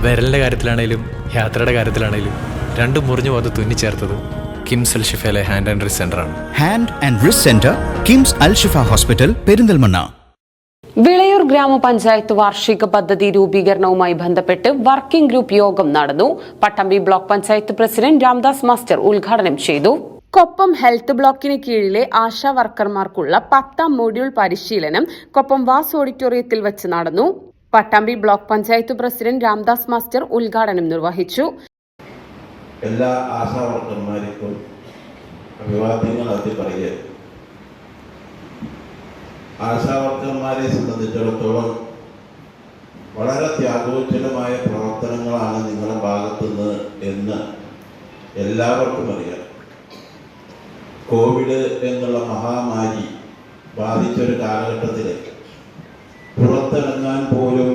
വിരലിൻ്റെ കാര്യത്തിലാണേലും യാത്രയുടെ കാര്യത്തിലാണേലും രണ്ടും മുറിഞ്ഞു പോകാതെ തുന്നിച്ചേർത്തത് കിംസ് അൽ ഷിഫയിലെ ഹാൻഡ് ആൻഡ് റിസ്റ്റ് സെൻ്ററാണ്. Hand and wrist centre, KIMS Al Shifa hospital, Perinthalmanna. Vilayur ഗ്രാമപഞ്ചായത്ത് വാർഷിക പദ്ധതി രൂപീകരണവുമായി ബന്ധപ്പെട്ട് വർക്കിംഗ് ഗ്രൂപ്പ് യോഗം നടന്നു. Pattambi block panchayat president Ramdas master ഉദ്ഘാടനം ചെയ്തു. കൊപ്പം ഹെൽത്ത് ബ്ലോക്കിന് കീഴിലെ ആശാ വർക്കർമാർക്കുള്ള 10ാം മൊഡ്യൂൾ പരിശീലനം കൊപ്പം വാസ് ഓഡിറ്റോറിയത്തിൽ വെച്ച് നടന്നു. Pattambi block panchayat president Ramdas master ഉദ്ഘാടനം നിർവഹിച്ചു. എല്ലാ ആശാ വർക്കർമാർക്കും അഭിവാദ്യങ്ങൾ നടത്തി പറയുക. ആശാ വർക്കർമാരെ സംബന്ധിച്ചിടത്തോളം വളരെ ത്യാഗോജ്വലമായ പ്രവർത്തനങ്ങളാണ് നിങ്ങളുടെ ഭാഗത്തുനിന്ന് എന്ന് എല്ലാവർക്കും അറിയാം. കോവിഡ് എന്നുള്ള മഹാമാരി ബാധിച്ചൊരു കാലഘട്ടത്തിൽ പുറത്തിറങ്ങാൻ പോലും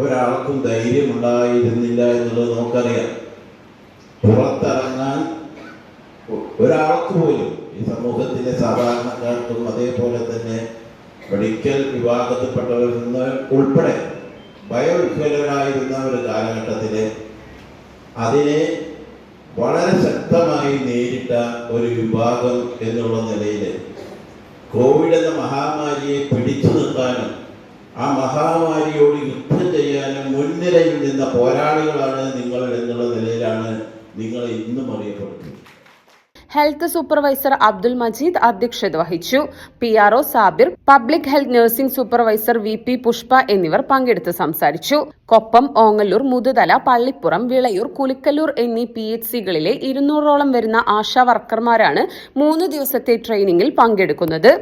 ഒരാൾക്കും ധൈര്യമുണ്ടായിരുന്നില്ല എന്നുള്ളത് നമുക്കറിയാം. പുറത്തിറങ്ങാൻ ഒരാൾക്ക് പോലും, ഈ സമൂഹത്തിലെ സാധാരണക്കാർക്കും അതേപോലെ തന്നെ മെഡിക്കൽ വിഭാഗത്തിൽപ്പെട്ടവരിൽ നിന്ന് ഉൾപ്പെടെ ഭയവിഹ്വലരായിരുന്ന ഒരു കാലഘട്ടത്തിൽ അതിനെ വളരെ ശക്തമായി നേരിട്ട ഒരു വിഭാഗം എന്നുള്ള നിലയിൽ കോവിഡ് എന്ന മഹാമാരിയെ പിടിച്ചു നിർത്താനും ആ മഹാമാരിയോട് യുദ്ധം ചെയ്യാനും മുൻനിരയിൽ നിന്ന പോരാളികളാണ് നിങ്ങൾ എന്നുള്ള നിലയിലാണ് നിങ്ങൾ ഇന്നും അറിയപ്പെടുന്നത്. ഹെൽത്ത് സൂപ്പർവൈസർ അബ്ദുൽ മജീദ് അധ്യക്ഷത വഹിച്ചു. PRO Sabir, public health nursing supervisor VP Pushpa എന്നിവർ പങ്കെടുത്ത് സംസാരിച്ചു. കൊപ്പം, ഓങ്ങല്ലൂർ, മുതുതല, പള്ളിപ്പുറം, വിളയൂർ, കുലിക്കല്ലൂർ എന്നീ PHCകളിലെ 200ഓളം വരുന്ന ആശാ വർക്കർമാരാണ് 3 ദിവസത്തെ ട്രെയിനിങ്ങിൽ പങ്കെടുക്കുന്നത്.